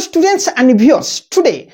students and viewers, today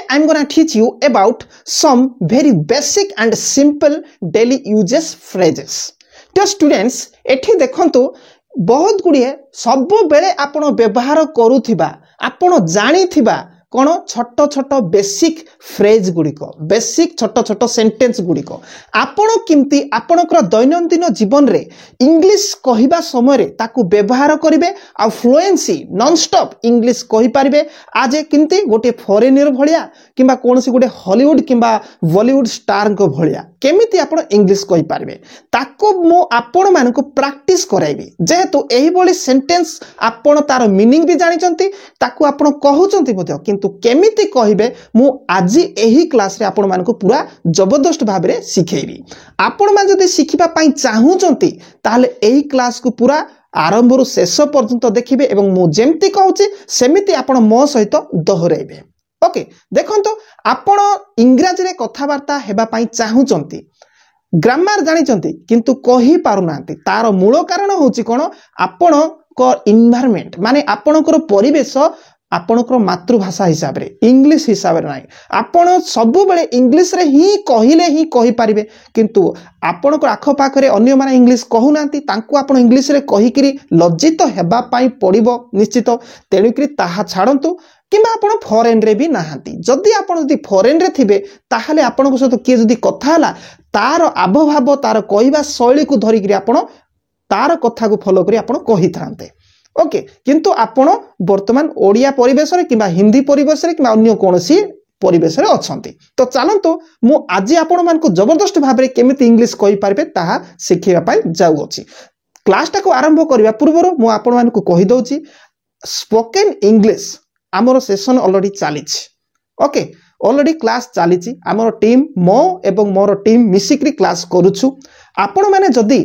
I'm gonna teach you about some very basic and simple daily uses phrases. तो students एठी देखंतु बहुत गुड़िए सब बेले आपण व्यवहार करूथिबा आपण जानिथिबा कोन छोट छोट बेसिक फ्रेज गुड़िक बेसिक छोट छोट सेंटेंस गुड़िक आपण किमती आपणकर दैनंदिन जीवन रे इंग्लिश कहिबा समय रे ताकू व्यवहार करिवे आ फ्लुएंसी नॉन स्टॉप इंग्लिश कहि पारिबे आज किमती गोटे फॉरेनर भलिया किबा कोनसी गोटे हॉलीवुड किबा बॉलीवुड स्टार को भलिया केमिति आपण इंग्लिश कहि पारिबे ताकू मो आपण मानको प्रैक्टिस कराइबी जेहेतु एही बोली सेंटेंस आपण तार मीनिंग भी जानि चंती ताकू आपण कहउचंती मते किंतु केमिति कहिबे मु आज एही क्लास रे आपण मानको पूरा जबरदस्त भाबरे सिखेइबी आपण मान जदि सिखिबा पई चाहउचंती ताले एही क्लास को पूरा आरंभ रु शेष पर्यंत देखिबे एवं मु जेमति कहउची सेमिति आपण मो सहित दोहराइबे ओके देखंतो आपण इंग्रजी रे कथावार्ता हेबा पई चाहउचंती ग्रामर जानिचंती किंतु कहि पारुनांती तार मूल कारण होची कोन आपण को एनवायरनमेंट माने आपणकर परिवेश आपणकर मातृभाषा हिसाब रे इंग्लिश हिसाब रे नाही आपण सब बेले इंग्लिश रे ही कहिले ही कहि पारिबे किंतु आपणकर आखो पाखरे अन्य माने इंग्लिश कहू नांती तांको आपण इंग्लिश रे कहि करी लज्जित हेबा पई पड़िबो निश्चित तेणु करी ताहा छाडंतु किंबा आपण फॉरेन रे भी नाहांती जदि आपण जदि फॉरेन रे थिबे ताहाले आपण को सहित के जदि कथा हला तार आभभाव तार कहिबा शैली को धरि करी आपण तार कथा को फॉलो करी आपण कहि थांते ओके किंतु आपण वर्तमान ओडिया परिवेश रे किबा हिंदी परिवेश रे किबा अन्य कोनसी परिवेश रे अछंती तो चलंतु मु आज आपण मान को जबरदस्त भाबरे केमिति इंग्लिश कहि पारबे ताहा सिखिबा पई जाउ अछि क्लास टा को आरंभ करबा पूर्व मु आपण मान को कहि दउची स्पोकन इंग्लिश हमर सेशन ऑलरेडी चालिछि ओके ऑलरेडी क्लास चालिछि हमर टीम मो एवं मोर टीम मिसिक्री क्लास करूछु आपण माने जदी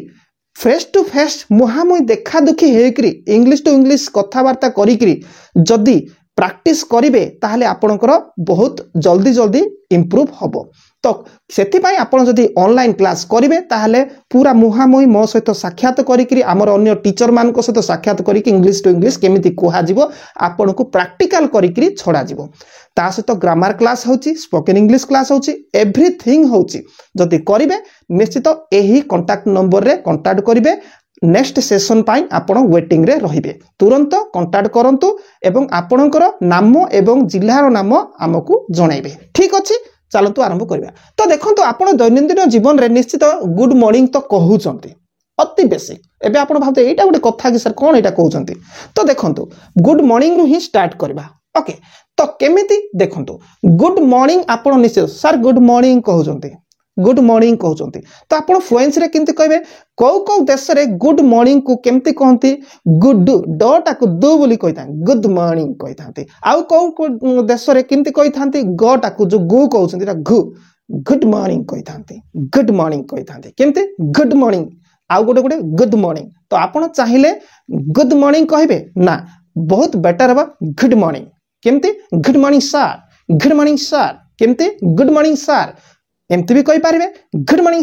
फेस टू फेस मुहामुही देखा दुखी हेकरी इंग्लिश टू इंग्लिश कथावार्ता करिकरी जदी प्रैक्टिस करिवे ताहले आपनकर बहुत जल्दी जल्दी इंप्रूव हबो तो सेति पई आपण जदी ऑनलाइन क्लास करिवे ताहले पूरा मुहामुही मो सहित साक्षात करिकरी हमर अन्य टीचर मान को सहित साक्षात करिकि इंग्लिश टू इंग्लिश केमिति कोहा जिवो आपण को प्रैक्टिकल करिकरी छोड़ा जिवो ता सहित ग्रामर क्लास होची स्पोकन इंग्लिश क्लास होची एवरीथिंग होची जदी करिवे निश्चित एही कांटेक्ट नंबर रे कांटेक्ट करिवे नेक्स्ट सेशन पाई आपण वेटिंग रे रहिबे तुरंत कांटेक्ट करंतु एवं आपणकर नाम एवं जिल्लार नाम हमकु जणाइबे ठीक अछि चलतु आरंभ करिया तो देखंतु आपण दैनंदिन जीवन रे निश्चित गुड मॉर्निंग तो कहउचंती अति बेसिक एबे आपण भाबते एटा गोटे कथा कि सर कोन एटा कहउचंती तो देखंतु गुड मॉर्निंग रु ही स्टार्ट करबा ओके तो केमिति देखंतु गुड मॉर्निंग आपण निश्चित सर गुड मॉर्निंग कहउचंती गुड मॉर्निंग कहउचंती तो आपण फ्लुएंसी रे केमति कहबे को देश रे गुड मॉर्निंग को केमति कहंती गुड डटा को दो बोली कहिता गुड मॉर्निंग कहितांती आउ को देश रे केमति कहितांती गटा को जो गु कहउचंती रा गु गुड मॉर्निंग कहितांती केमति गुड मॉर्निंग आउ गोटे गोटे गुड मॉर्निंग तो आपण चाहिले गुड मॉर्निंग कहबे ना बहुत बेटर हबा गुड मॉर्निंग केमति गुड मॉर्निंग सर केमति गुड मॉर्निंग सर एमती भी कहि पारिबे गुड मॉर्निंग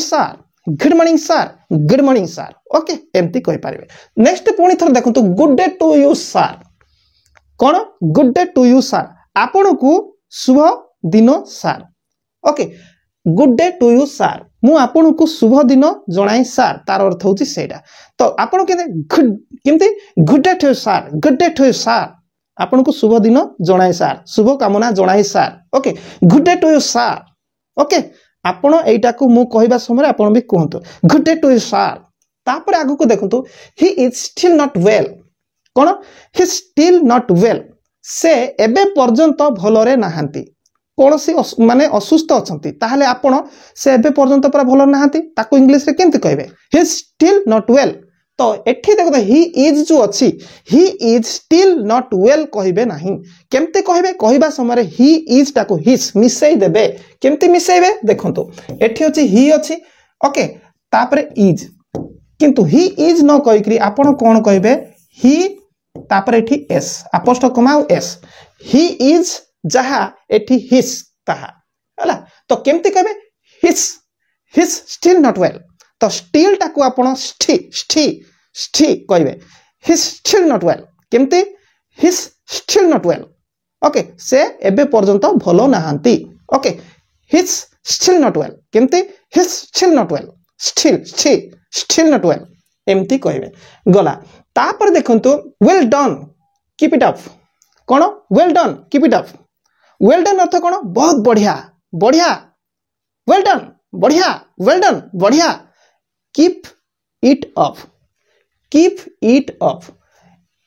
सर ओके एमती कहि पारिबे नेक्स्ट पुणी थर देखंतु good day to you sir कोन good day to you sir आपण को शुभ दिन sir okay good day to you sir मु आपण को शुभ दिन जणाई सर तार अर्थ होची सेटा तो आपण केमती good day to you sir आपण को शुभ दिन जणाई सर शुभ कामना जणाई sir okay good day to you sir okay आपण एटा को मु कहबा समय आपण भी कहंतु good day to you sir तापर आगु को देखंतु he is still not well कोन ही स्टिल नॉट वेल से एबे पर्यंत भलरे नाहांती कोनसी माने असुस्थ अछंती ताहले आपण से एबे पर्यंत पूरा भलो नाहांती ताको इंग्लिश रे केमति कहबे ही स्टिल नॉट वेल तो एठी देखो ही इज जो अछि ही इज स्टिल नॉट वेल कहबे नाही केमते कहबे कहबा समय ही इज टाको हिस मिसई देबे केमते मिसईबे देखंतु एठी अछि ही अछि ओके तापरे इज किंतु ही इज न कहिकरी आपण कोन कहबे ही तापरे एठी एस अपोस्ट्रोफ कमा एस ही इज जहा एठी हिस ताहा हला तो केमते कहबे हिस स्टिल नॉट वेल तो स्टिल टाको आपण स्टी कहबे हिस स्टिल नॉट वेल केमते he's still not well okay से एबे पर्यंत भलो नाहांती okay he's still not well केमती हिज स्टिल नॉट वेल स्टिल नॉट वेल एमती कहबे गला तापर देखंतु well done keep it up कोन well done keep it up well done अर्थ कोन बहुत बढ़िया बढ़िया वेल डन बढ़िया वेल डन बढ़िया कीप इट अप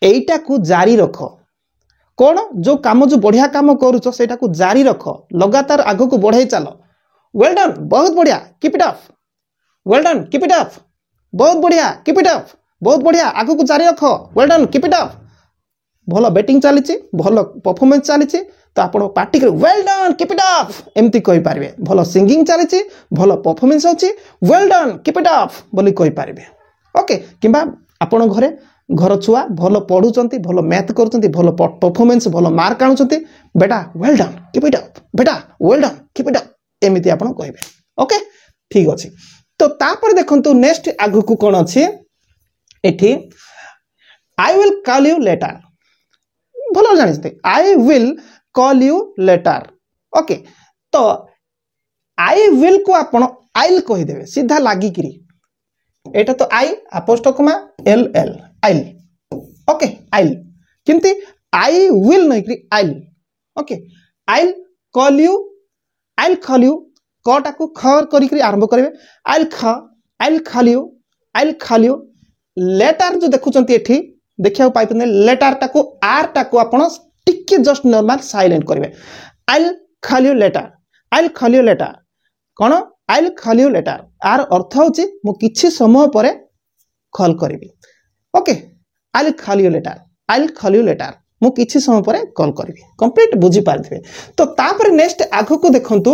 एटा को जारी रख कौन जो काम जो बढ़िया काम करुच सेटा को जारी रख लगातार आगो को बढ़ाई चल वेल डन बहुत बढ़िया keep it up well done keep it up बहुत बढ़िया कीप इट अप बहुत बढ़िया आगो को जारी रख well done keep it up भल बैटिंग चली भल परफॉर्मेंस चली तो आप party well done keep it up एमती कहि पारिबे भल सिंगिंग चली भल परफॉर्मेंस अछि well done keep it up बोली कहि पारिबे ओके किंबा आपण घरे घर छुआ भल पढ़ुचंती भल मैथ करूचंती भल परफॉर्मेंस भल मार्क आनुचंती बेटा well done keep it up बेटा well done keep it up एमती आपण कहिबे ओके ठीक अछि तो तापर देखंतु नेक्स्ट आगु को कोन अछि एठी I will call you later भल जानिते I will call you later okay तो आई विल को आपण आइल कहि देबे सीधा लागी किरी एटा तो आई अपोस्ट्रोफ एल एल आइल ओके आइल किंतु आई विल नहीं करी आइल ओके आइल कॉल यू कटा को खर करी आरंभ करेंगे आइल खाल यू लेटर जो देखुचंती एठी देखिया पाइपने लेटर टाको आर टाको आपण टिके जस्ट नॉर्मल साइलेंट करेंगे आइल खाल यू लेटर कौन आइल खाल यू लेटर आर अर्थ होची मु किछि समय परे कॉल करिवि ओके आइल खाल यू लेटर मु किछि समय परे कॉल करिवि कंप्लीट बुझी पारथिबे तो तापर नेक्स्ट आगो को देखंतु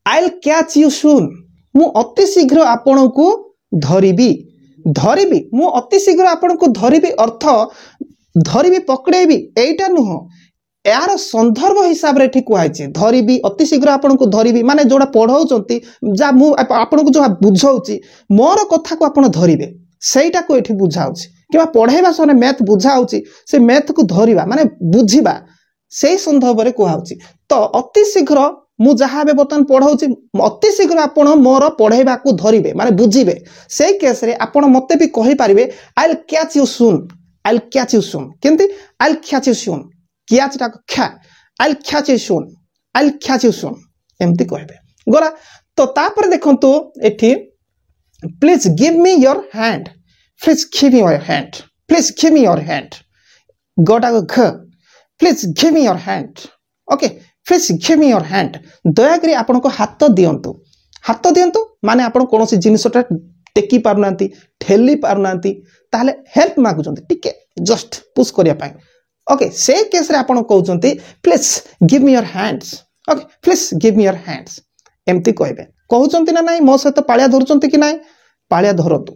आइल कैच यू सून मु अति शीघ्र आपण को धरिबी मु अति शीघ्र आपण को धरिबी अर्थ धरिबी पकड़ेबी एटा नुह यार संदर्भ हिसाब रे ठीक कहै धरिबी अति शीघ्र आपण को धरिबी माने जोड़ा पढ़ाउचंती जा मु आपण को जो बुझाउची मोर कथा को आपण धरिबे सेटा को एठी बुझाउची किबा पढ़ाइबा सने मैथ बुझाउची से मैथ को धरिबा माने बुझिबा सेही संदर्भ रे कहउची तो अति शीघ्र मु जहाँ बे बर्तमान पढ़ाउची अति शीघ्र आपण मोर पढ़ाइबा को धरिबे माने बुझिबे सेही केस रे आपण मते भी कहि पारिबे I will catch you soon केंती I will catch you soon catch टा ख्या I will catch you soon एमती कहबे गला तो तापर देखंतु एठी please give me your hand गोटा को घ please give me your hand okay please give me your hand दया करी आपण को हाथ दियंतु माने आपण कोनोसी जिनिसटा टेकी पारनांती ठेली पारनांती ताले हेल्प मागुचंती टिके जस्ट पुश करिया पाई ओके से केस रे आपण कहउचंती please give me your hands okay please give me your hands एमती कहबे कहउचंती ना नाही मो सहित पाळिया धरुचंती कि नाही पाळिया धरतु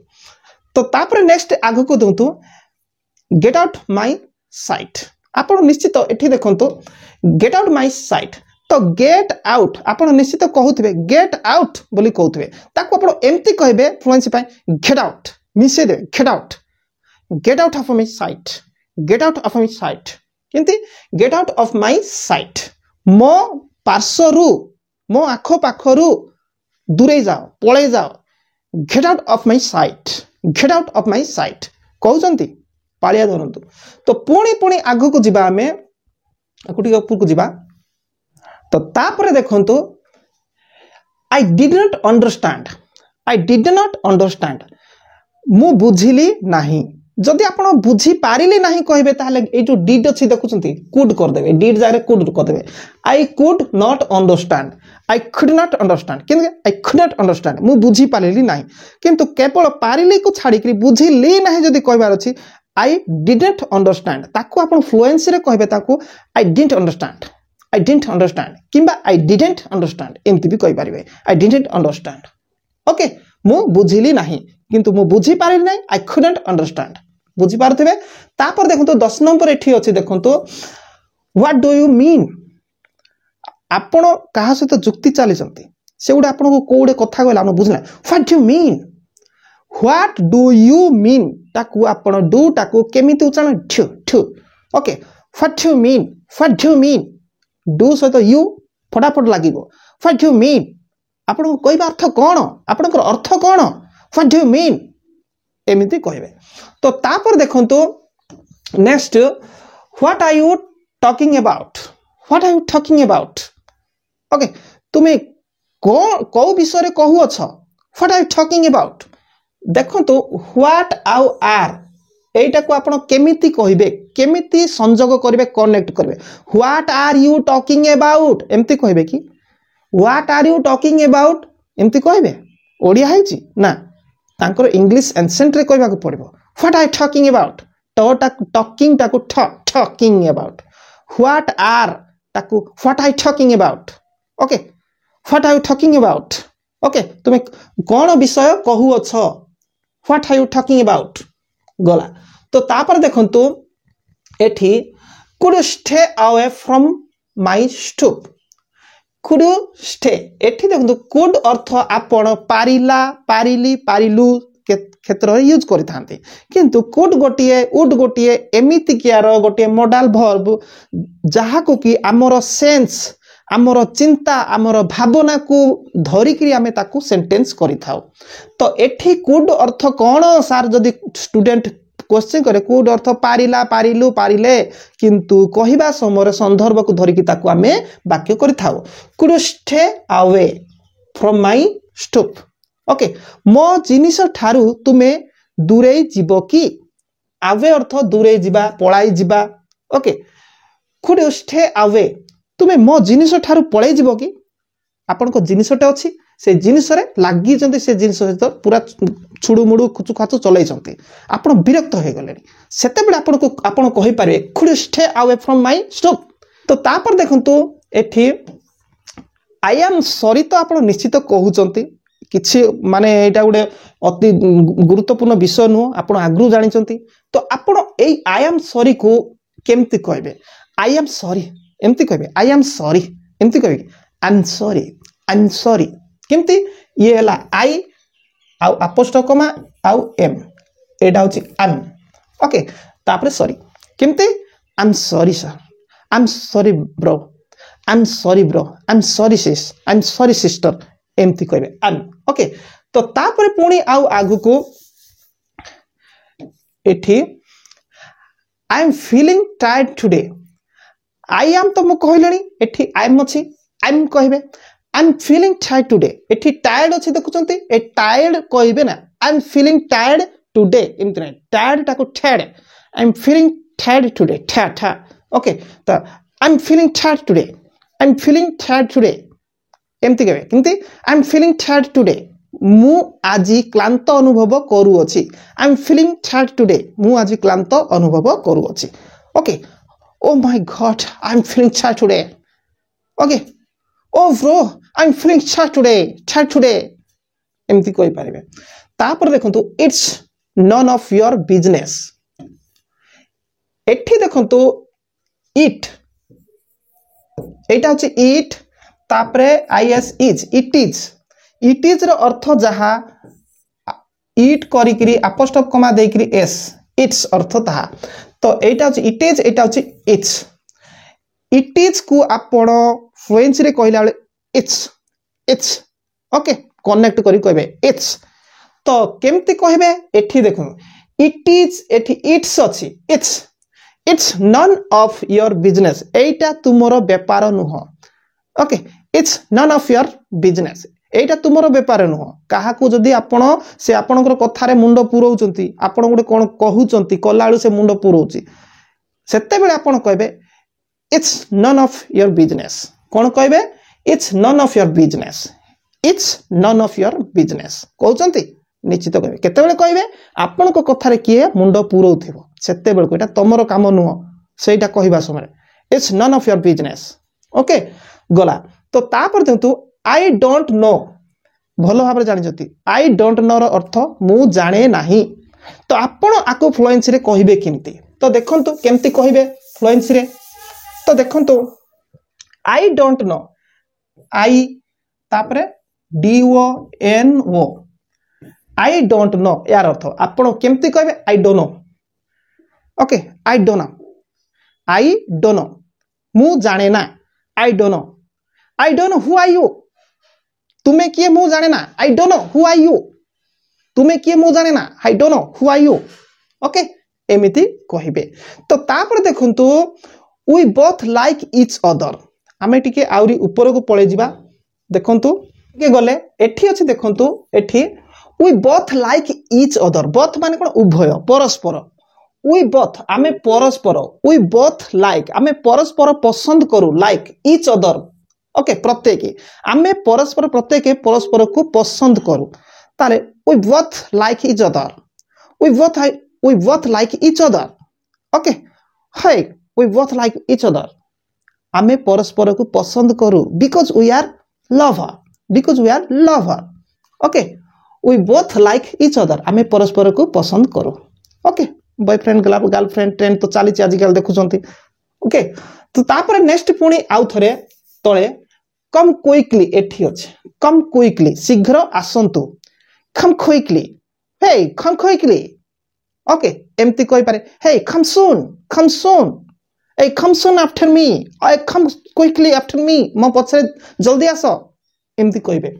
तो तापर नेक्स्ट आगु को दंतु गेट आउट माय साइट आपण निश्चित एठी देखंतु गेट आउट माय साइट तो गेट आउट आपण निश्चित कहउथिबे गेट आउट बोली कहउथिबे ताको आपण एमती कहबे फ्लुएंसी पाई गेट आउट मिसे दे get out of my sight किंती get out of my sight मो पार्श्वरु मो आखो पाखरु दूरे जाओ पळे जाओ get out of my sight कहउचंती पाळिया धरंतु तो पुणी आगु को जिबा हमें कुटी ऊपर को जिबा तो तापरे देखंतु आई डिड नॉट अंडरस्टैंड मु बुझिली नाही जदि आपण बुझी पारिले नाही कहबे ताले ए जो डिड अछि देखुचंती कुड कर देबे डिड जारे कुड कर देबे I could not understand I could not understand मु बुझी पारिली नाही किंतु केवल पारिली को छाड़ी कि बुझिली नाही जदि कहबार अछि आई डिडंट अंडरस्टैंड ताको आपण फ्लुएंसी रे कहबे ताको आई डिडंट अंडरस्टैंड किंबा आई डिडंट अंडरस्टैंड एमती भी कहि परिबे आई डिडंट अंडरस्टैंड ओके मु बुझिली नाही किंतु मु बुझी पारिली नाही आई कुडंट अंडरस्टैंड बुझी पारथिबे तापर देखंतु 10 नंबर एठी अछि देखंतु व्हाट डू यू मीन आपण कहा सहित जुक्ति चलीचंती सेउडा आपण को कोडे कथा कहला आपण बुझना व्हाट डू यू मीन ताकू आपण डू ताकू केमिति उच्चारण ठु okay What do you mean? What do you mean? Do सहित you फटाफट लागिबो. What do you mean? आपन कहबा अर्थ कोन? आपनकर अर्थ कोन? What do you mean? एमिति कहबे. तो तापर देखंतु next what are you talking about? What are you talking about? Okay तुमे को विषय रे कहू अछ? What are you talking about? देखंतु what आउ are एटा को आपण केमिति कहिबे, केमिति संयोग करिवे, कनेक्ट करिवे. What are you talking about? एमति कहिबे कि What are you talking about? एमति कहिबे. ओडिया हैछि ना तांकर इंग्लिश एंसेंट रे कहबा को पड़िबो. What are you talking about? Talking टाकू talking about. What are टाकू what are you talking about? Okay what are you talking about? Okay तुमे कोन विषय कहू अछ? What are you talking about? गला. तो तापर देखंतु एठी could you stay away from my stoop? Could you stay? एठी देखंतु could अर्थ आपण पारिला, पारिली, पारिलु क्षेत्र यूज करि थांती. किंतु could गोटिए would गोटिए एमिति कियार गोटिए मॉडल वर्ब जहा को कि हमर सेंस, हमर चिंता, हमर भावना को धरि कि हमें ताकू सेंटेंस करि थाउ. तो एठी could अर्थ कोन सर जदी स्टूडेंट क्वेश्चन करे could अर्थ पारिला, पारिलु, पारिले किंतु कहिबा समय संदर्भ को धरि कि ताकू हमें वाक्य करि थाउ. Could you stay away from my stoop? Okay मो जिनिस ठारू तुमे दूरे जीवो कि? अवे अर्थ दूरे जीवा, पळाई जीवा. Okay could you stay away? तुमे मो जिनिस ठारू पळाई जीवो कि? आपन को जिनिसटे अछि से जिनिस रे लागि जंती से जिनिस सहित पूरा छुडु मुडु खुचु खाचु चलै जंती आपन विरक्त होय गलेनी सेते बेले आपन को आपन कहि पारे could you stay away from my stoop? तो तापर देखंतु एठी I am sorry तो आपन निश्चित कहू जंती किछि माने एटा गुडे अति गुरुत्वपूर्ण विषय नु आपन आग्रु जानि जंती. तो आपन एई I am sorry को केमति कहबे? I am sorry एमति कहबे. I am sorry एमति कहबे. I'm sorry, I'm sorry केमति ये हला I आउ अपोस्ट्रोफ कमा आउ M एटा होची I'm. ओके तापर sorry केमति? I'm sorry sir, I'm sorry bro, I'm sorry bro, I'm sorry sis, I'm sorry sister एमति कहबे I'm. ओके तो तापर पुणी आउ आगु को एठी I am feeling tired today. I am तो मु कहलेनी एठी I am अछि I'm कहबे I'm feeling tired today. एठी tired अछि देखुचंती ए tired कहबे ना I'm feeling tired today एमति नै tired टाको tired I'm feeling tired today ठा ओके तो I'm feeling tired today, I'm feeling tired today एमति कहबे किंती I'm feeling tired today मु आजि क्लांत अनुभव करू अछि. I'm feeling tired today मु आजि क्लांत अनुभव करू अछि. Okay oh my god I'm feeling tired today. Okay oh bro I'm feeling tired today एमति कहि पारिबे. तापर देखंतु it's none of your business. एठी देखंतु it एटा होची it तापरे is is it is रो अर्थ जहा it करी करी अपोस्ट्रोफ कमा देई करी s its अर्थ ताहा. तो एटा होची it is एटा होची it is को आपण फ्रेंच रे कहला बेले it's ओके कनेक्ट करी कहबे it's. तो केमति कहबे एठी देखो it is एठी it's अछि it's none of your business एटा तुमरो व्यापार नुह. Okay it's none of your business एटा तुमरो व्यापार नुह. काहा को जदी आपण से आपणकर कथारे मुंड पुरौचंती आपण गुडे कोन कहूचंती कलाळु से मुंड पुरौची सेते बेले आपण कहबे it's none of your business. कोन कहबे it's none of your business, it's none of your business कहउचंती निश्चित कहबे. केते बेले कहबे आपण को कथारे किए मुंड पुरौथिबो सेते बेले कोटा तमरो काम नुह सेटा कहिबा समय it's none of your business. Okay गला. तो तापर देखंतु I don't know भलो भाबरे जानि जति I don't know रो अर्थ मु जाने नाही. तो आपण आको फ्लुएंसी रे कहिबे किंती. तो देखंतु केमती कहिबे फ्लुएंसी रे. तो देखंतु I don't know I तापरे D-O-N-O I don't know यार अर्थ आपण केमती कहबे I don't know. Okay I don't know I don't know मु जाने ना I don't know who are you तुम्हें किए मु जाने ना I don't know who are you तुम्हें किए मु जाने ना I don't know who are you okay एमिति कहिबे तो तापर देखंतु we both like each other आमे टिके आउरी ऊपर को पळे जिबा देखंतु के गले एठी अछि देखंतु एठी we both like each other both माने कोन उभय परस्पर वी बोथ आमे परस्पर वी बोथ लाइक आमे परस्पर पसंद करू लाइक ईच अदर ओके प्रत्येक आमे परस्पर प्रत्येक परस्पर को पसंद करू ताले we both like each other we both like each other okay hey we both like each other आमे परस्पर को पसंद करू because we are lover okay we both like each other आमे परस्पर को पसंद करू okay बॉयफ्रेंड गर्लफ्रेंड ट्रेंड तो चली आजिकल देखुचंती ओके तो तापर नेक्स्ट पुणी आउ थरे तळे कम क्विकली एठी अछि कम क्विकली शीघ्र आसंतु come quickly hey come quickly okay एमती कोई पारे हे कम सून hey come soon after me I come quickly after me मो पछरे जल्दी आसो एमती कहबे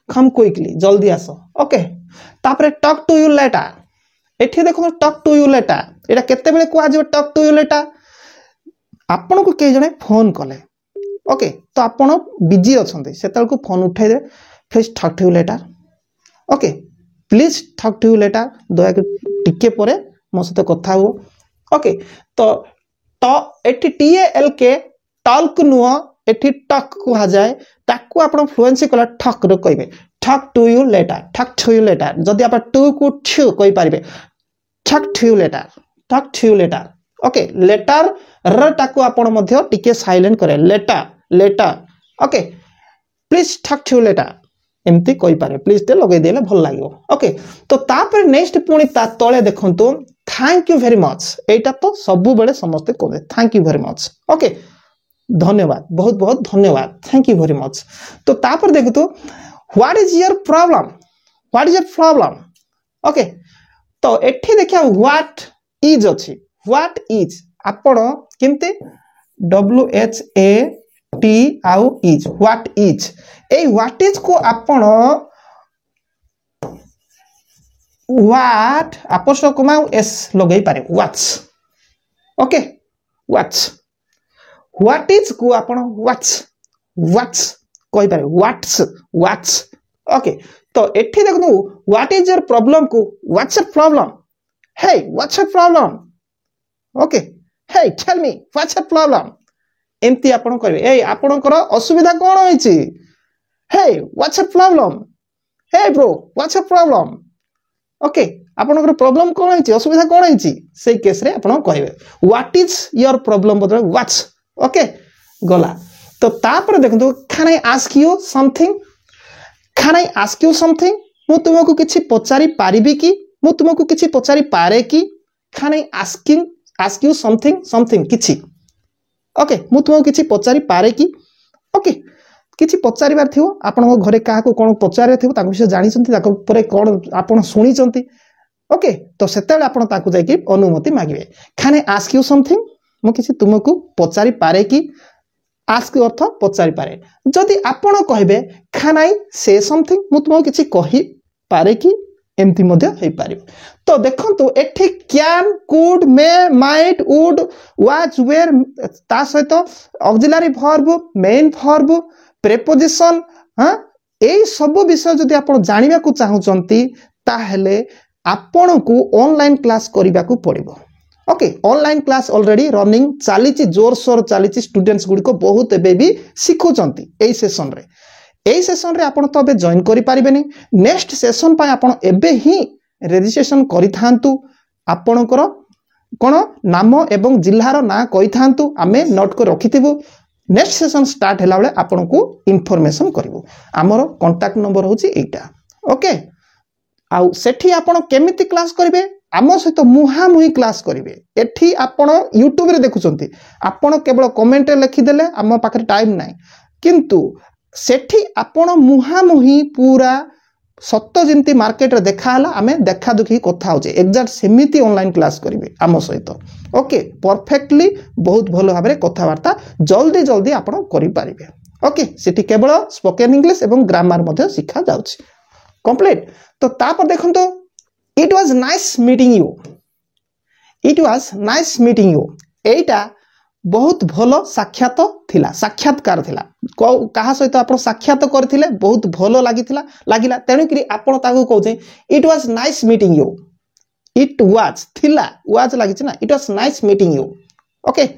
come quickly जल्दी आसो ओके तापरे टॉक टू यू लेटर एठी देखो टॉक टू यू लेटर एटा केते बेले को आजो टॉक टू यू लेटर आपन को के जने फोन कले ओके तो आपन बिजी अछंती सेतल को फोन उठाई दे please talk to you later okay please talk to you later दया टिके परे मो सहित कथा हो ओके तो एठी टीएल के टॉक नुह एठी टॉक कहा जाए ताकू आपण फ्लुएंसी कला ठक रो कहबे टॉक टू यू लेटर जदी आप टू को ठू कहि पारिबे talk to you later okay later र ताकू आपण मध्ये टिके साइलेंट करे later okay please talk to you later एमती कहि पारे प्लीज ते लगे देले भल लागियो ओके तो तापर नेक्स्ट पुणी ता तळे देखंतु थैंक यू वेरी मच एटा तो सबु बेले समस्त करे thank you very much okay धन्यवाद बहुत बहुत धन्यवाद थैंक यू वेरी मच तो तापर देखतो what is your problem okay तो एठी देखिया व्हाट इज अछि व्हाट इज आपण केमते WHAT आउ इज व्हाट इज ए व्हाट इज को आपण व्हाट अपोस्ट्रोफ कमा एस लगै पारे व्हाट्स ओके व्हाट इज को आपण व्हाट्स कहि पारे व्हाट्स ओके तो एठी देखनु व्हाट इज योर प्रॉब्लम को what's your problem hey what's your problem okay hey tell me what's your problem एमती आपण कहबे ए आपणकर असुविधा कोन होइछि hey what's your problem hey bro what's your problem okay आपणकर प्रॉब्लम कोन होइछि असुविधा कोन होइछि सेई केस रे आपण कहबे व्हाट इज योर प्रॉब्लम बदले व्हाट्स ओके गला तो तापर देखंतु can I ask you something मु तुमको किछि पचारि पारिबी कि मु तुमको किछि पचारि पारे कि can I ask you something किछि ओके मु तुमको किछि पचारि पारे कि ओके किछि पचारिबार थियो आपण घरे काहा को कोन पचारे थियो ताको विषय जानि छंती ताको परे कोन आपण सुनि छंती ओके तो सेतेले आपण ताको जाय कि अनुमति मागिबे can I ask you something मु किछि तुमको पचारि पारे कि आस्क अर्थ पचारि पारे जदि आपण कहबे कैन आई से समथिंग मु तुमको किछि कहि पारे कि एमती मध्ये हे पारिबो तो देखंतु एठी can could may might would was were ता सहित auxiliary verb main verb preposition हां एई सब विषय जदि आपण जानिबा को चाहुचंती ताहेले आपण को ऑनलाइन क्लास करिबा को पड़िबो okay online class already running चलीची जोर सोर चलीची स्टूडेंट्स गुडी को बहुत एबे भी सिखुचंती एई सेशन रे आपण तो अबे जॉइन करि पारिबेनी नेक्स्ट सेशन पाए आपण एबे ही रजिस्ट्रेशन करि थांतु आपणकर कोन नाम एवं जिल्लार ना कहि थांतु आमे नोट को रखिथिबु नेक्स्ट सेशन स्टार्ट हैला बेले आपण को इंफॉर्मेशन करिवु हमरो कांटेक्ट नंबर होची एटा ओके आउ सेठी आपण केमिति क्लास करिवे आम सहित मुहामुही क्लास करिवे एठी आपण यूट्यूब रे देखुचंती आपण केवल कमेंट रे लिखि देले आम पाखरे टाइम नाही किंतु सेठी आपण मुहामुही पूरा सत्त जमी मार्केट देखाला आम देखा दुखी कथा हो एक्जाक्ट सेमती ऑनलाइन क्लास करेंगे आम सहित ओके परफेक्टली बहुत भल भाव में कथबार्ता जल्दी जल्दी आपड़ करेंगे ओके सेठी केवल स्पोकन इंग्लिश एवं ग्रामर शिखा जाउछि कंप्लीट। तो तापर देखो तो it was nice meeting you it was nice meeting you एटा बहुत भल साक्षात थिला साक्षात्कार थिला कहा सहित आप साक्षात करथिले बहुत भल लागिला तेणुकरी आपण ताको कहूचे it was nice meeting you it was थिला वाज लागिछि ना it was nice meeting you okay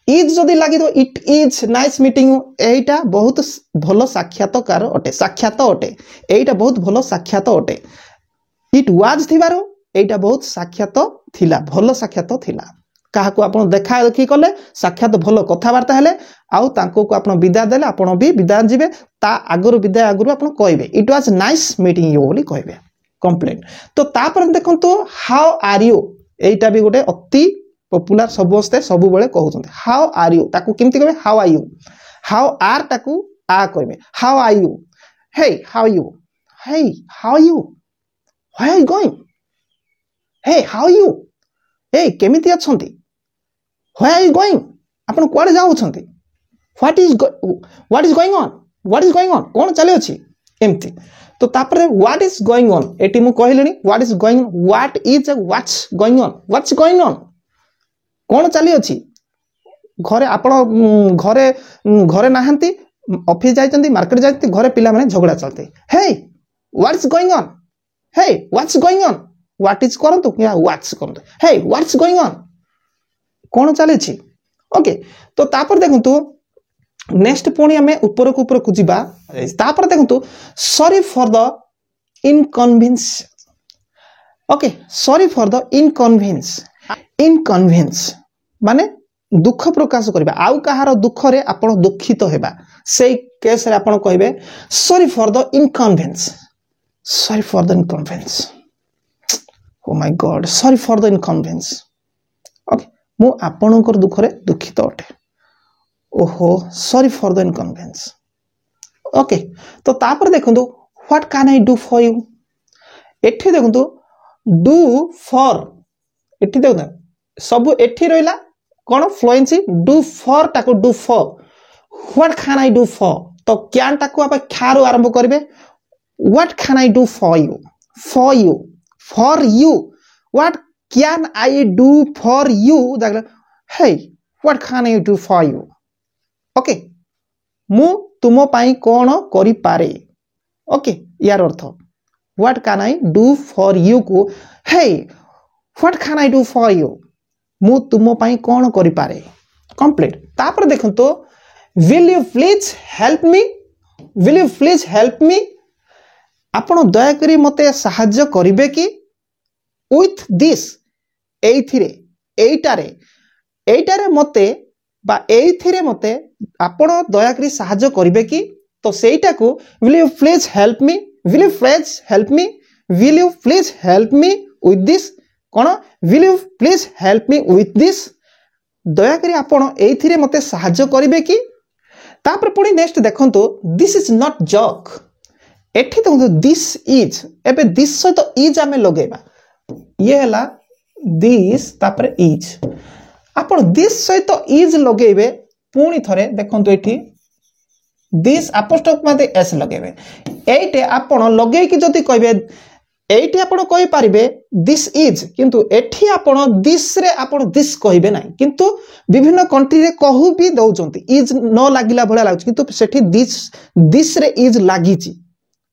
is जदि लागि तो it is nice meeting you एटा बहुत भल साक्षात्कार अटे साक्षात अटे एटा बहुत भल साक्षात अटे इट वाज थिबारो एटा बहुत साक्षात थिला भल साक्षात थिला क्या आपन देखा देखी कले साक्षात भल कथबार्ता हेले आउ तांको को आपन विदा देले आपन भी विदा जीवे ता आगरु विदा आगरु आपन कहबे it was nice meeting you बोली कहबे कंप्लीट। तो तापर देखंतु हाउ आर यू एटा भी गोटे अति पॉपुलर सबस्ते सब बेले कहउछन्ते हाउ आर यू ताकू केमति कहबे हाउ आर ताकू आ कहबे how are you hey how you where are you going hey how you hey केमिति अछंती व्हेयर आर यू गोइंग आपण कुआडे जाउछंती व्हाट इज गोइंग ऑन कोन चले अछि एमती। तो तापर व्हाट इज गोइंग ऑन एटी मु कहलेनी what is going on what's going on कोन चली अछि घरे आपण घरे नाहंती ऑफिस जाइचंती मार्केट जाइचंती घरे पिला माने झगड़ा चलते हे what's going on what is करंतु या व्हाट्स करंतु हे व्हाट्स गोइंग ऑन कोन चले छी ओके। तो तापर देखंतु नेक्स्ट पुणी आम ऊपर को ऊपर जीवा तापर देखंतु sorry for the inconvenience okay sorry for the inconvenience माने दुख प्रकाश करबा आउ कहार दुख रे आपण दुखित हेबा से केस रे आपण कहबे sorry for the inconvenience oh my God sorry for the inconvenience okay मु आपणकर दुख रे दुखित अटे ओहो sorry for the inconvenience okay. तो तापर देखंतु what can I do for you एठी देखंतु डू फॉर एठी देखंतु सब एठी रहिला कोन फ्लुएंसी डू फॉर ताको do for what can I do for तो कैन ताको आप खारो आरंभ करबे what can I do for you what can I do for you hey what can I do for you okay मु तुम पाई कौन करि पारे ओके यार अर्थ what can I do for you को hey what can I do for you मु तुम पाई कौन करि पारे कंप्लीट। तापर देखंतो will you please help me आपण दया करी मते सहाय्य करिवे कि विथ दिस एइटारे मते बा एइथिरे मते आपण दया करी सहाय्य करिवे कि तो सेटा को will you please help me with this कोन will you please help me with this दया करी आपण एइथिरे मते सहाय्य करिवे कि तापर पुणी नेक्स्ट देखंतो दिस इज नॉट जॉक एठी देखंतो दिस इज एबे दिस सहित इज आमे लगेबा ये हला दिस तापर इज आपण दिस सहित इज लगेबे पुणी थरे देखंतो एठी दिस अपोस्ट्रोफ माते एस लगेबे एटे आपण लगे कि जति कहबे एटी आपण कहि पारिबे दिस इज किंतु एठी आपण दिस रे आपण दिस कहिबे नाही किंतु विभिन्न कंट्री रे कहू भी दउचंती इज न लागिला भला लागछ किंतु सेठी दिस रे इज लागिची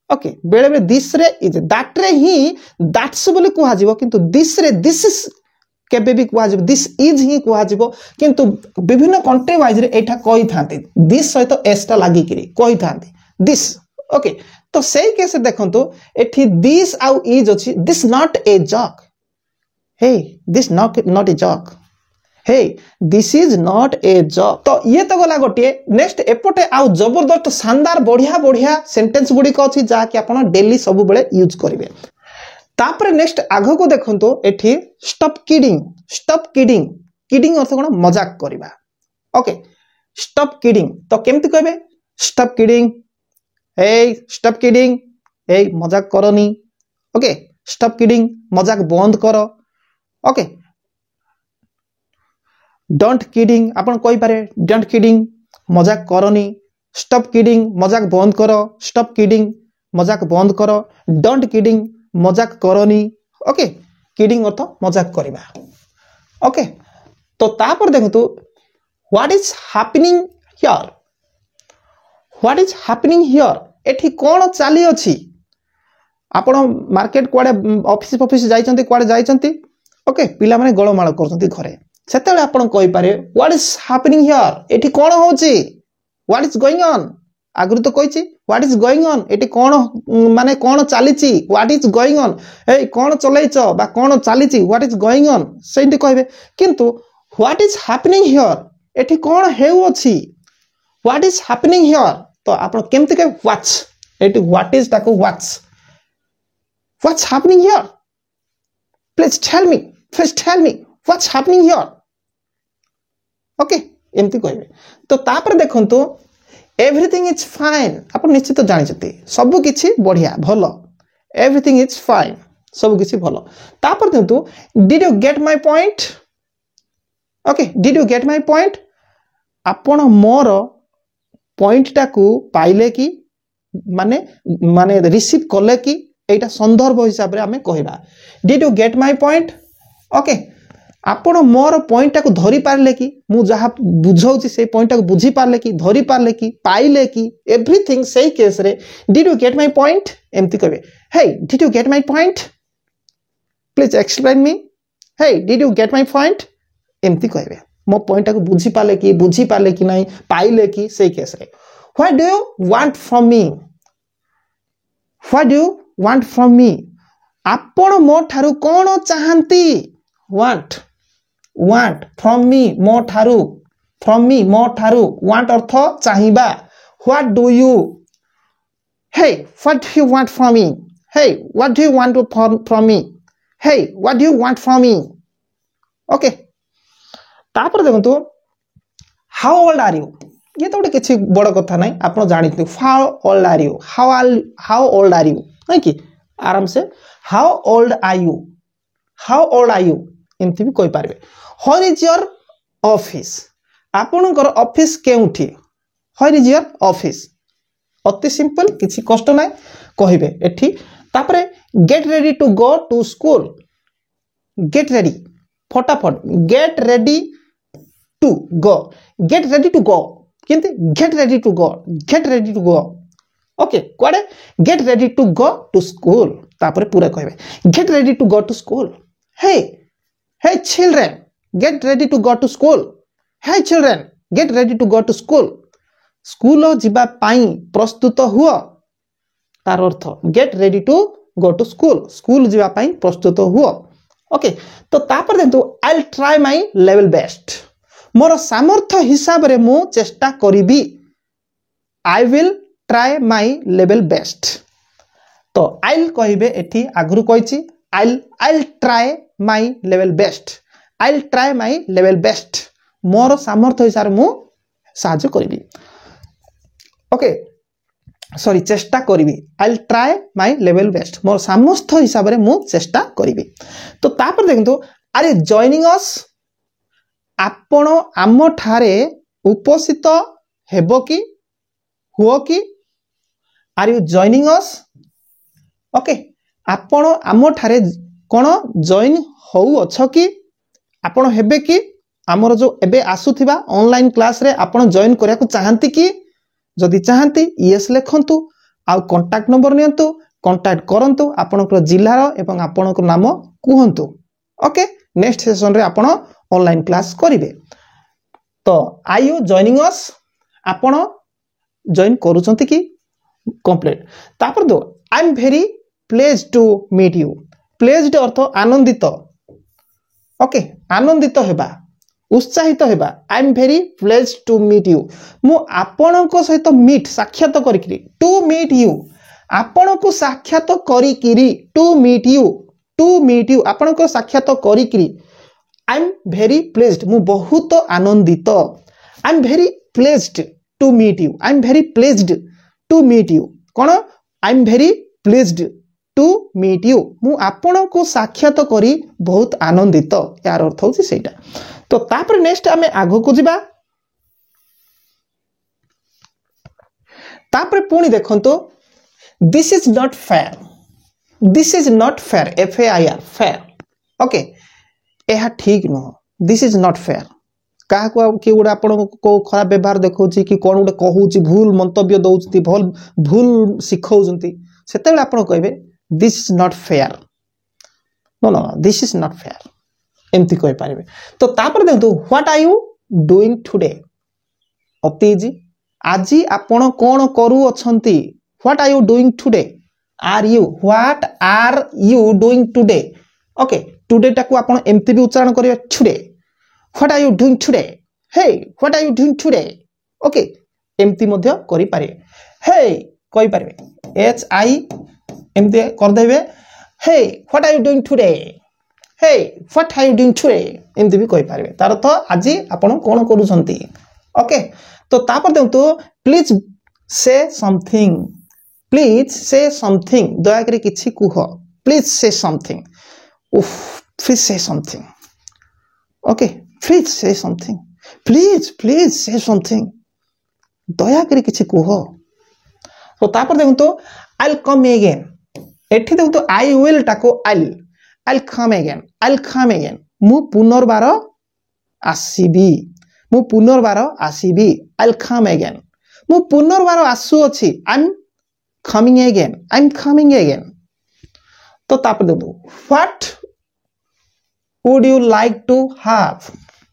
ओके बेले बेले दिस रे इज दैट रे ही दैट्स बोली कुहा जिवो किंतु दिस रे दिस इज केबे भी कुहा जिवो दिस इज ही कुहा जिवो किंतु विभिन्न कंट्री वाइज रे एठा कहि थांती दिस सहित एस टा लागि करी कहि थांती दिस ओके। तो सही केस देखंतु एठी दिस आउ इज अछि दिस नॉट ए जॉक हे दिस नॉट ए जॉक हे this is not a joke. तो ये तो गला गोटे नेक्स्ट एपटे आउ जबरदस्त शानदार बढ़िया सेंटेंस गुडी को अछि जा कि आपण डेली सब बेले यूज करिवे। तापर नेक्स्ट आगो को देखंतु एठी स्टॉप किडिंग अर्थ कोन मजाक करिबा ओके स्टॉप किडिंग तो केमति कहबे स्टॉप किडिंग हे स्टॉप किडिंग ए मजाक करनी ओके स्टॉप किडिंग मजाक बंद कर ओके डोंट किडिंग आपण कहि पारे डोंट किडिंग मजाक करनी स्टॉप किडिंग मजाक बंद कर स्टॉप किडिंग मजाक बंद कर डोंट किडिंग मजाक करनी ओके किडिंग अर्थ मजाक करबा ओके तो तापर देखंतु what is happening here what is happening here एठी कोन चाली अछि आपण मार्केट कोडे ऑफिस जाइचंती कोडे जाइचंती ओके पिला माने गळमाळ करचंती घरे सेतेले आपण कहि पारे व्हाट इज हैपनिंग हियर एठी कोन होची व्हाट इज गोइंग ऑन आगु तो कहिची व्हाट इज गोइंग ऑन एठी कोन माने कोन चालीची व्हाट इज गोइंग ऑन ए कोन चलैछ बा कोन चालीची व्हाट इज गोइंग ऑन सेंटी कहबे किंतु व्हाट इज हैपनिंग हियर एठी कोन हेउ अछि व्हाट इज हैपनिंग हियर तो आपण केमति के व्हाट्स एठी व्हाट इज ताको what's what's happening here please tell me what's happening here okay एमती कहबे तो तापर देखंतु एवरीथिंग इज फाइन आप निश्चित जानी सब किछि बढ़िया भलो एवरीथिंग इज फाइन सब किछि भलो तापर देखंतु did you get my point okay did you get my point आपण मोर पॉइंट टाकू पाइले कि माने माने रिसीव करले कि एटा संदर्भ हिसाब रे हमें कहबा did you get my point okay आपण मोर पॉइंट टाकू धरी पारले कि मु जहा बुझौची से पॉइंट टाकू बुझी पारले कि धरी पारले कि पाइले कि एवरीथिंग सही केस रे did you get my point एमती कहबे hey did you get my point please explain me hey did you get my point एमती कहबे मो पॉइंट टाकू बुझी पारले कि नहीं पाइले कि सही केस रे what do you want from me what do you want from मी आपण मो ठारू कोन चाहंती वांट फ्रॉम मी मो ठारू वांट अर्थ चाहिबा what do you hey what do you want from me hey what do you want from me hey what do you want from me okay तापर देखंतु how old are you ये तो किसी बड़ कथा नहीं आप जानते how old are you how old are you है कि आराम से हाउ ओल्ड आर यू एमती भी कहि पारबे व्हेयर इज योर ऑफिस आपनकर ऑफिस केउठी व्हेयर इज योर ऑफिस अति सिंपल किसी कष्ट ना कहबे एठी तापरे get ready to go to school get ready फटाफट गेट रेडी टू गो किंतु get ready to go okay कोडे get ready to go to school तापरे पूरा कहबे get ready to go to school hey children get ready to go to school hey children get ready to go to school school जिबा पाई प्रस्तुत हुआ तार अर्थ get ready to go to school जिबा पाई प्रस्तुत हुआ ओके तो तापर देखो I will try my level best मोर सामर्थ्य हिसाब रे मु चेष्टा करिबी I will try my level best तो आई विल कहबे एठी आगरु कहिछि I will try my level best मोर सामर्थ्य हिसाब मु साहाय्य करिबी ओके सॉरी चेष्टा करिबी I will try my level best मोर सामर्थ्य हिसाब रे मु चेष्टा करिबी तो तापर देखंतु आर यू जॉइनिंग अस आपण आम ठारे उपस्थित हेबो कि हुओ कि are you joining us okay आपण आम ठारे कोन जॉइन होउ अछ कि आपण हेबे कि हमर जो एबे आसुथिबा ऑनलाइन क्लास रे आपण जॉइन करिया को चाहंती कि जदि चाहंती यस लिखंतु आ कांटेक्ट नंबर नियंतु कांटेक्ट करंतु आपनकर जिल्ला एवं आपनकर नाम कुहंतु ओके नेक्स्ट सेशन रे आपण ऑनलाइन क्लास करिवे तो आर यू जॉइनिंग अस आपण जॉइन करूचंती कि कंप्लीट तापर दो I am very pleased to meet you pleased अर्थ आनंदित ओके आनंदित हेबा उत्साहित हेबा I am very pleased to meet you मु आपणक सहित मीट साक्षात करिकरी टू मीट यू आपणक साक्षात करिकरी टू मीट यू आपणक साक्षात करिकरी आई एम वेरी प्लेज्ड मु बहुत आनंदित I am very pleased to meet you कोन I am very pleased to meet you मु आपण को साक्षात करी बहुत आनंदित यार अर्थ होची सेटा तो तापर नेक्स्ट आमे आगो को जिबा तापर पुणी देखंतो this is not fair FAIR fair okay यह ठीक नुह दिस इज नॉट फेयर क्या किए गोटे आपण को खराब व्यवहार देखा कि कौन गोटे कहूँ भूल मंतव्य दौरान भूल शिखाऊँ से आप कहे this is not fair no no this is not fair एमती कहि पारे तो तापर देखो what are you doing today अति इजी आज आपण कौन करू अछंती what are you doing today what are you doing today okay today टाकू आपण एमती भी उच्चारण करिवे today what are you doing today hey what are you doing today okay एमती मध्य करि पारे हे कहि पारे HI एमती कर देबे hey what are you doing today hey what are you doing today एमती भी कहि पारे तार अर्थ आज आपण कोन करूछंती ओके तो तापर देखो प्लीज से समथिंग दया करी किछि कुह please say something please say something okay please say something please say something दया करी किछि कुह तो तापर देखो तो आई विल कम अगेन एठी देखो तो आई विल टाको आई विल कम अगेन मु पुनर्बार आसीबी आई विल कम अगेन मु पुनर्बार आसु अछि आई एम कमिंग अगेन तो तापर देखो what would you like to have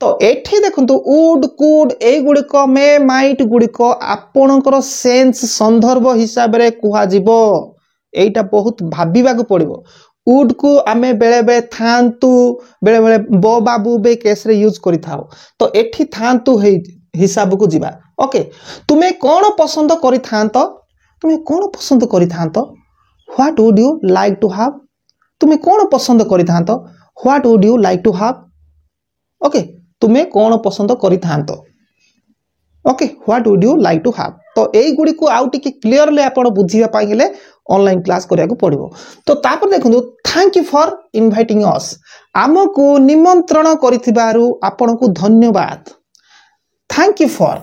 तो एठी देखंतु वुड कुड ए गुड़िक मे माइट गुड़िक आपणकर सेंस संदर्भ हिसाब रे कुहा जिवो एटा बहुत भाबिबा को पड़िबो वुड को आमे बेले बेले थांतु बेले बेले बो बाबू बे केस रे यूज करि थाओ तो एठी थांतु हे हिसाब को जिबा ओके तुमे कोन पसंद करि थांतो what would you like to have तुमे कोन पसंद करि थांतो what would you like to have okay तुमे कोन पसंद करि थांतो okay what would you like to have तो एई गुडी को आउट की क्लियरली आपण बुझिबा पाई गेले ऑनलाइन क्लास करिया को पड़िबो तो तापर देखंतु thank you for inviting us आमको निमंत्रण करिथिबारु आपण को धन्यवाद thank you for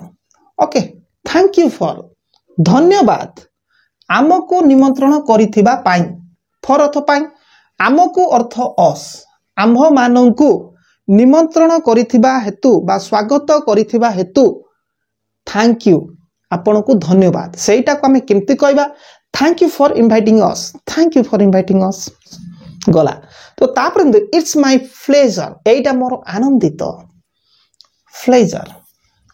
okay thank you for धन्यवाद आमको निमंत्रण करिथिबा पाई फॉर अर्थ पाई आमको अर्थ अस आम्भ मानंकु निमंत्रण करिथिबा हेतु बा स्वागत करिथिबा हेतु थैंक यू आपण को धन्यवाद सेटा को हमें केमती कहबा thank you for inviting us गला तो तापर इट्स माय प्लेजर एटा मोर आनंदित प्लेजर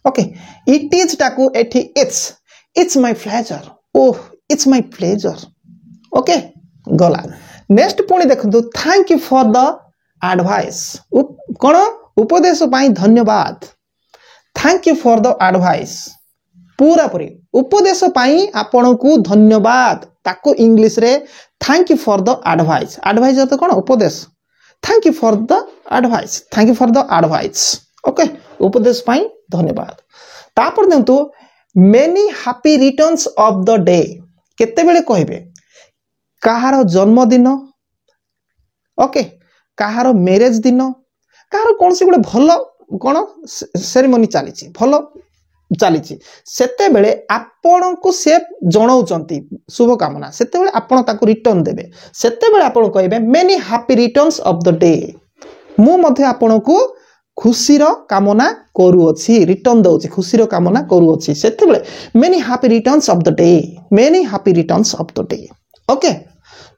ओके इट इज टाकू एठी it's my pleasure oh it's my pleasure okay गला नेक्स्ट पुणी देखंतु thank you for the advice कोन उपदेश पाई धन्यवाद thank you for the advice पूरा पूरी उपदेश पाई आपण को धन्यवाद ताको इंग्लिश रे thank you for the advice तो कोन उपदेश thank you for the advice okay उपदेश पाई धन्यवाद तापर देखंतु many happy returns of the day केते बेले कहबे कहार जन्मदिन ओके कहार मैरेज दिन कहार कौन सी गोटे भल कौन सेरेमनी चली भल चली सेते बेले आपण को से जणाउचंती शुभकामना सेते बेले आपण ताको रिटर्न देबे सेते बेले आपण कहबे many happy returns of the day मु मध्ये आपण को खुशीर कामना करूअछि रिटर्न दउछि खुशीर कामना करूअछि सेते बेले many happy returns of the day okay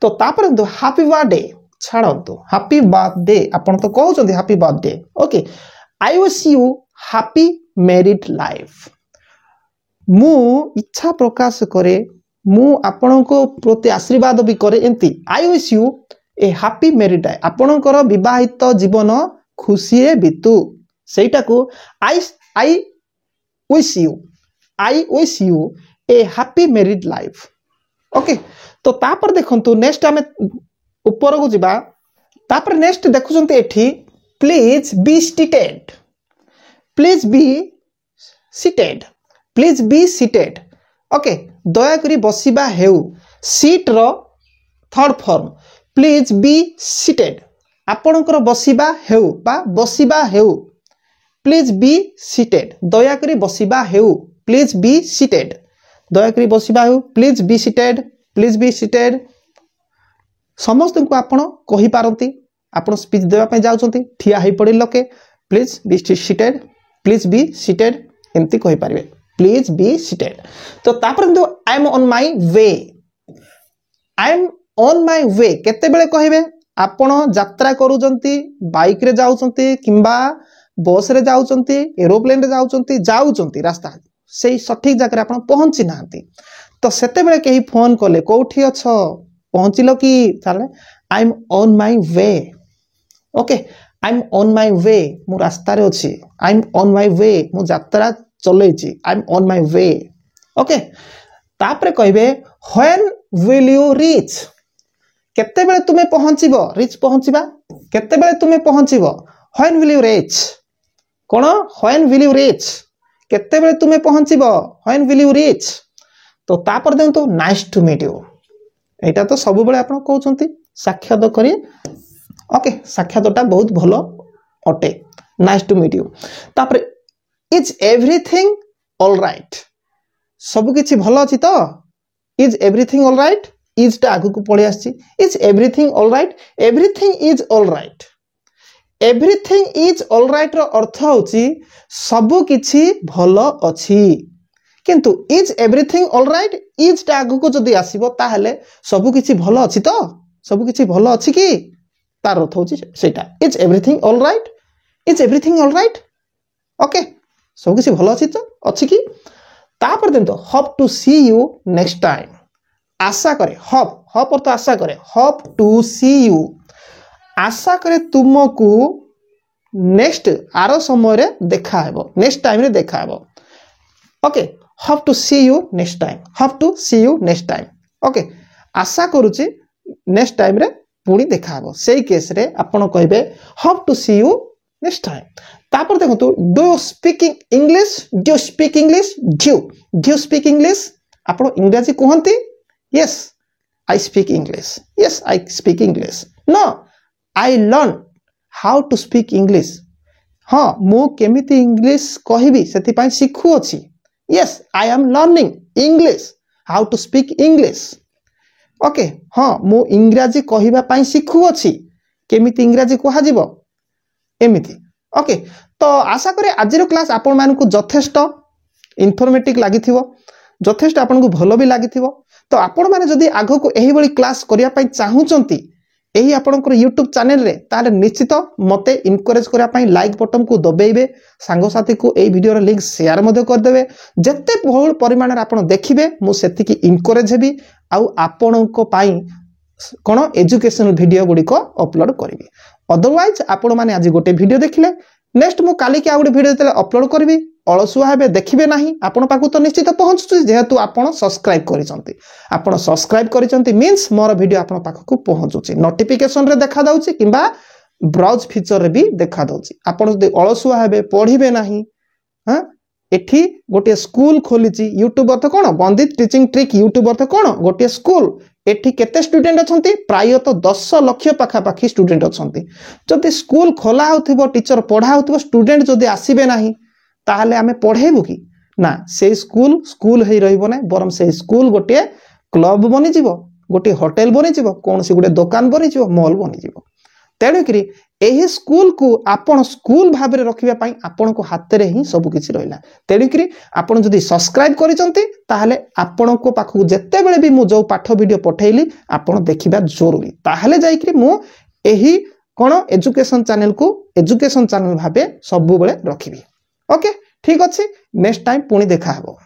तो तापर हैप्पी बर्थडे छाड़ो हैप्पी बर्थडे आपण तो कहउछंती happy birthday okay I wish you happy married life मु इच्छा प्रकाश करे मु आपण को प्रति आशीर्वाद भी करे एंती I wish you a happy married life आपणकर विवाहित जीवन खुशी रे बितु सेटा को I wish you a happy married life okay तो तापर देखंतु नेक्स्ट आमे ऊपर को जिबा तापर नेक्स्ट देखुछंती एठी प्लीज बी सीटेड ओके दया करी बसिबा हेउ seat row third form please be seated आपणकर बसिबा हेउ बा बसिबा हेउ प्लीज बी सीटेड दया करी बसिबा हेउ प्लीज बी सीटेड दया करी बसिबा हेउ please be seated please be seated समस्त को आपण कहि पारंती आपण स्पीच देवा पय जाउछंती ठिया हेई पड़े लोके please be seated please be seated एमती कहि पारिबे प्लीज बी सीटेड तो तापर किंतु आई am on my way I am on my वे केते बेले कहिबे आपण यात्रा करूचंती बाइक रे जाउचंती किंबा बस रे जाउचंती एरोप्लेन रे जाउचंती रास्ता सेही सठिक जगह आपण पहुंची नांती तो सेते बेले केही फोन कले कोठी अछो पहुंचिलो कि ताले I am on my way okay I am on my way मु रास्ता रे अछि I am on my way मु यात्रा चलैछि I am on my way okay तापरे कहबे व्हेन विल यू रीच केते बेले तुमे पहुंचिबो रीच पहुंचिबा केते बेले तुमे पहुंचिबो व्हेन विल यू रीच कोन व्हेन विल यू रीच केते बेले तुमे पहुंचिबो व्हेन विल यू रीच तो तापर देंतु नाइस टू मीट यू एटा तो सब बेले आपण कहउछंती साक्षात करी ओके साक्षातटा बहुत भलो अटे नाइस टू मीट यू तापर इज एवरीथिंग ऑल राइट सब किछि भलो अछि तो is everything all right is टा आगु को पळे आछि is everything all right everything is all right everything is all right रो अर्थ होछि सब किछि भलो अछि किंतु is everything all right is टा आगु को जदी आसीबो ताहले सब किछि भलो अछि तो सब किछि भलो अछि कि तार अर्थ होछि सेटा is everything all right is everything all right okay सब किछि भलो अछि तो अछि कि तापर देन तो hope to see you next time आशा करे होप होप अर्थ आशा करे होप टू सी यू आशा करे तुमको नेक्स्ट आरो समय रे देखा हेबो नेक्स्ट टाइम रे देखा हेबो okay hope to see you next time hope to see you next time okay आशा करूची नेक्स्ट टाइम रे पुणी देखा हेबो सेही केस रे आपण कहबे hope to see you next time तापर देखो तो do you speak English do you speak English do you speak English आपण इंग्रजी कहंती yes I speak English yes I speak English no I learn how to speak English हाँ मु केमिति English कहबी सेति पई सिखु अछि yes I am learning English how to speak English okay हाँ मु इंग्रजी कहबा पई सिखु अछि केमिति इंग्रजी कहा जिवो एमिति ओके तो आशा करे आजिर क्लास आपण मानकु यथेष्ट इनफॉर्मेटिव लागिथिवो यथेष्ट आपण को भलो भी लागिथिवो तो आपण माने जदी आगो को एही बळी क्लास करिया पई चाहुचंती एही आपणकर यूट्यूब चैनल रे ताले निश्चित मते इनकरेज करिया पई लाइक बटन को दबेइबे सांगो साथी को एही वीडियो रे लिंक शेयर मधे कर देबे जत्ते बहुल परिमाण रे आपण देखिबे मु सेति की इनकरेज हेबी आउ आपणको पई कोन एजुकेशनल वीडियो गुडी को अपलोड करिवि अदरवाइज आपण माने आज गोटे वीडियो देखिले नेक्स्ट मु काली के आ गोटे वीडियो तेले अपलोड करबी अलसुआ हेबे देखिबे नाही आपण पाकु तो निश्चित पहुंचुची जेहेतु आपण सब्सक्राइब करिसंती आपण सब्सक्राइब करिसंती मींस मोर वीडियो आपण पाकु पहुंचुची नोटिफिकेशन रे देखा दाउची किबा ब्राउज फीचर रे भी देखा दाउची आपण जदी अलसुआ हेबे पढिबे नाही हां एठी गोटे स्कूल खोलिची यूट्यूब अर्थ कोन बंदित टीचिंग ट्रिक यूट्यूब अर्थ कोन गोटे स्कूल एठी केते स्टूडेंट अछंती प्राय तो 10 लाख पाखा पाखी स्टूडेंट अछंती जदी स्कूल खोला होथिबो टीचर पढा होथिबो स्टूडेंट जदी आसीबे नाही ताहले आमे पढेबु कि ना से स्कूल हेई रहिबो नै बरम से स्कूल गोटे क्लब बनि जिवो गोटे होटल बनि जिवो कोनसी गोटे दुकान बनि जिवो मॉल बनि जिवो तेणु करी एही स्कूल को आपण स्कूल भाबरे रखिबा पई आपण को हाथ रे ही सब किछि रहिला तेणु करी आपण जदी सब्सक्राइब करिसंती ताहले आपण को पाखु जत्ते बेले भी मु जो पाठ वीडियो पठेइली आपण देखिबा जरूरी ताहले जाई करी मु एही कोन एजुकेशन चैनल को एजुकेशन चैनल भाबे सब बेले रखिबी ओके ठीक अछि नेक्स्ट टाइम पुणी देखा हबो।